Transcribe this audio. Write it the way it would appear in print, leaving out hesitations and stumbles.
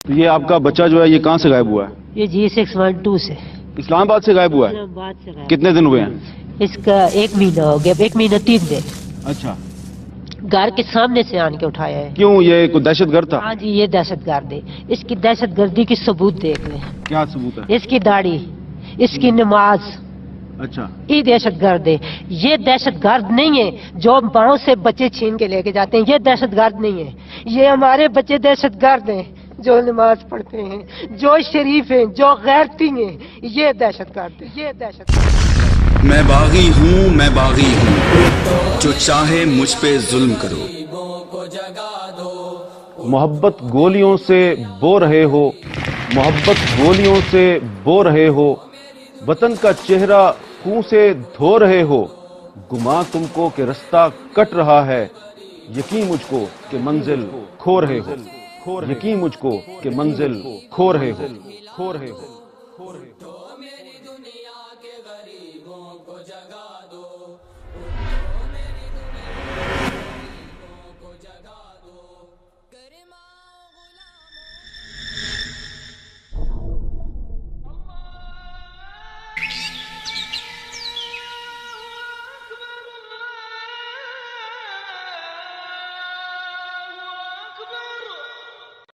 تو یہ آپ کا بچہ جو ہے یہ کہاں سے غائب ہوا ہے؟ یہ G612 سے اسلام آباد سے غائب ہوا ہے؟ اسلام آباد سے غائب۔ کتنے دن ہوئے ہیں؟ اس کا 1 مہینہ ہو گیا، 1 مہینہ 3 دن۔ اچھا، گھر کے سامنے سے آن کے اٹھایا ہے۔ کیوں یہ کوئی دہشت گرد تھا؟ ہاں جی، یہ دہشت گرد ہے۔ اس کی دہشت گردی کی ثبوت دیکھ لیں، کیا ثبوت ہے؟ اس کی داڑھی، اس کی نماز، اچھا، یہ دہشت گرد ہے۔ یہ دہشت گرد نہیں ہے جو باؤں سے بچے چھین کے لے کے جاتے ہیں، یہ دہشت گرد نہیں ہے۔ یہ ہمارے بچے دہشت گرد ہیں جو نماز پڑھتے ہیں، جو شریف ہیں، جو غیرتی ہیں، یہ دہشت گرد ہے، یہ دہشت گرد ہے۔ میں باغی ہوں، میں باغی ہوں، جو چاہے مجھ پہ ظلم کرو۔ محبت گولیوں سے بو رہے ہو، محبت گولیوں سے بو رہے ہو، وطن کا چہرہ خون سے دھو رہے ہو، گمان تم کو کہ رستہ کٹ رہا ہے، یقین مجھ کو کہ منزل کھو رہے ہو، یقین مجھ کو کہ منزل کھو رہے ہو، کھو رہے ہو، کھو رہے ہو۔